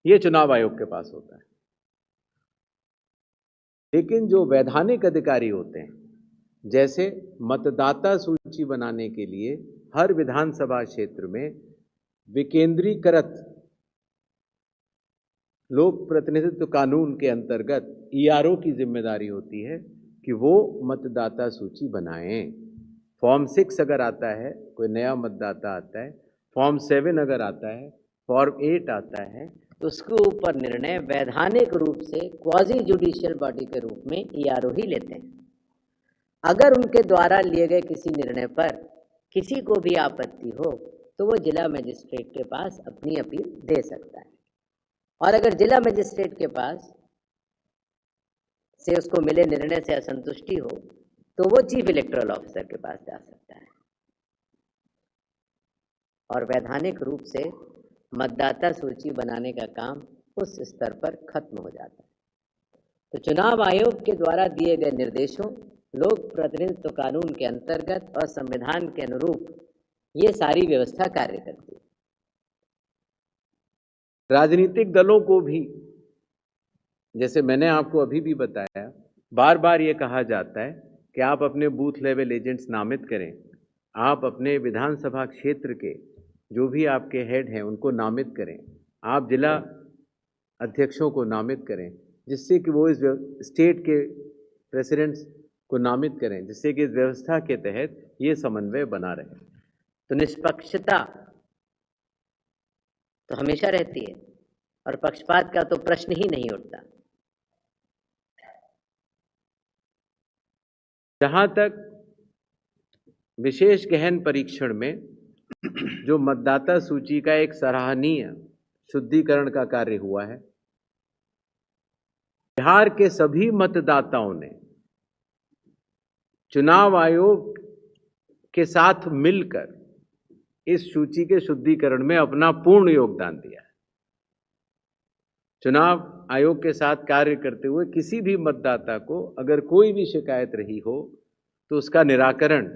ये चुनाव आयोग के पास होता है। लेकिन जो वैधानिक अधिकारी होते हैं, जैसे मतदाता सूची बनाने के लिए हर विधानसभा क्षेत्र में विकेंद्रीकृत लोक प्रतिनिधित्व कानून के अंतर्गत ईआरओ की जिम्मेदारी होती है कि वो मतदाता सूची बनाएं। फॉर्म 6 अगर आता है, कोई नया मतदाता आता है, फॉर्म 7 अगर आता है, फॉर्म 8 आता है, तो उसके ऊपर निर्णय वैधानिक रूप से क्वाजी जुडिशियल बॉडी के रूप में ईआरओ ही लेते हैं। अगर उनके द्वारा लिए गए किसी निर्णय पर किसी को भी आपत्ति हो तो वो जिला मजिस्ट्रेट के पास अपनी अपील दे सकता है, और अगर जिला मजिस्ट्रेट के पास से उसको मिले निर्णय से असंतुष्टि हो तो वो चीफ इलेक्टोरल ऑफिसर के पास जा सकता है, और वैधानिक रूप से मतदाता सूची बनाने का काम उस स्तर पर खत्म हो जाता है। तो चुनाव आयोग के द्वारा दिए गए निर्देशों, लोक प्रतिनिधित्व कानून के अंतर्गत और संविधान के अनुरूप ये सारी व्यवस्था कार्य करती है। राजनीतिक दलों को भी, जैसे मैंने आपको अभी भी बताया, बार बार ये कहा जाता है कि आप अपने बूथ लेवल एजेंट्स नामित करें, आप अपने विधानसभा क्षेत्र के जो भी आपके हेड हैं उनको नामित करें, आप जिला अध्यक्षों को नामित करें, जिससे कि वो इस स्टेट के प्रेसिडेंट्स को नामित करें, जिससे कि इस व्यवस्था के तहत ये समन्वय बना रहे। तो निष्पक्षता तो हमेशा रहती है और पक्षपात का तो प्रश्न ही नहीं उठता। जहां तक विशेष गहन परीक्षण में जो मतदाता सूची का एक सराहनीय शुद्धिकरण का कार्य हुआ है, बिहार के सभी मतदाताओं ने चुनाव आयोग के साथ मिलकर इस सूची के शुद्धिकरण में अपना पूर्ण योगदान दिया है। चुनाव आयोग के साथ कार्य करते हुए किसी भी मतदाता को अगर कोई भी शिकायत रही हो तो उसका निराकरण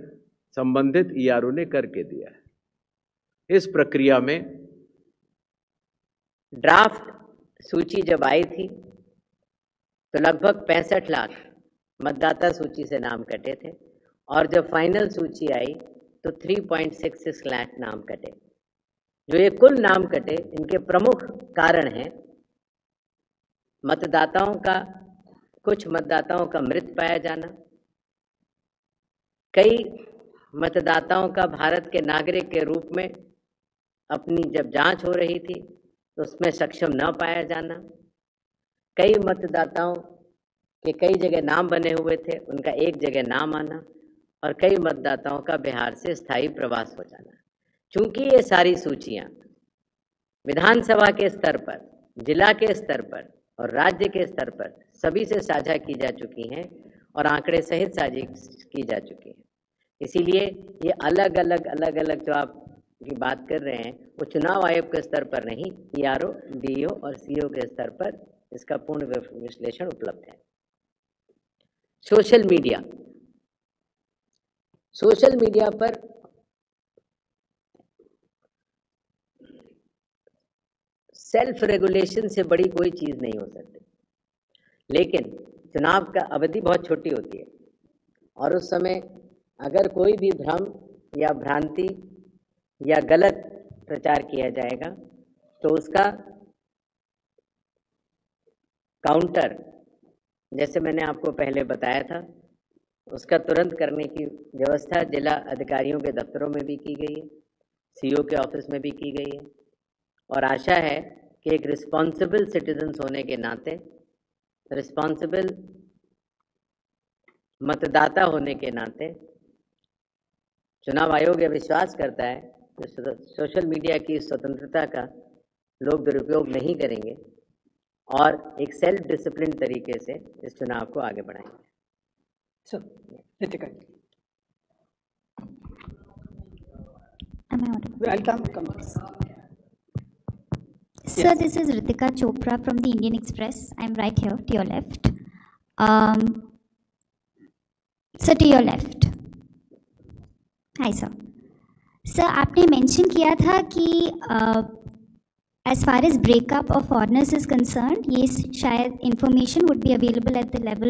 संबंधित ईआरओ ने करके दिया है। इस प्रक्रिया में ड्राफ्ट सूची जब आई थी तो लगभग 65 लाख मतदाता सूची से नाम कटे थे, और जब फाइनल सूची आई तो 3.66 लाख नाम कटे। जो ये कुल नाम कटे, इनके प्रमुख कारण हैं कुछ मतदाताओं का मृत पाया जाना, कई मतदाताओं का भारत के नागरिक के रूप में अपनी जब जांच हो रही थी तो उसमें सक्षम न पाया जाना, कई मतदाताओं के कई जगह नाम बने हुए थे, उनका एक जगह नाम आना, और कई मतदाताओं का बिहार से स्थायी प्रवास हो जाना। चूंकि ये सारी सूचियां विधानसभा के स्तर पर, जिला के स्तर पर और राज्य के स्तर पर सभी से साझा की जा चुकी हैं और आंकड़े सहित साझा की जा चुकी हैं, इसीलिए ये अलग अलग जो आप की बात कर रहे हैं वो चुनाव आयोग के स्तर पर नहीं, ईआरओ, डीईओ और सीओ के स्तर पर इसका पूर्ण विश्लेषण उपलब्ध है। सोशल मीडिया पर सेल्फ रेगुलेशन से बड़ी कोई चीज़ नहीं हो सकती, लेकिन चुनाव का अवधि बहुत छोटी होती है और उस समय अगर कोई भी भ्रम या भ्रांति या गलत प्रचार किया जाएगा तो उसका काउंटर, जैसे मैंने आपको पहले बताया था, उसका तुरंत करने की व्यवस्था जिला अधिकारियों के दफ्तरों में भी की गई है, सीओ के ऑफिस में भी की गई है, और आशा है कि एक रिस्पॉन्सिबल सिटीजन्स होने के नाते, रिस्पॉन्सिबल मतदाता होने के नाते चुनाव आयोग यह विश्वास करता है कि सोशल मीडिया की स्वतंत्रता का लोग दुरुपयोग नहीं करेंगे और एक सेल्फ डिसिप्लिन तरीके से इस चुनाव को आगे बढ़ाएंगे। Ritika. Am I audible? I'll come. Sir, this is Ritika Chopra from the Indian Express. I'm right here to your left. Sir, to your left. Hi, sir. Sir, आपने मेंशन किया था कि As far as breakup of foreigners is concerned, ये शायद information would be available at the level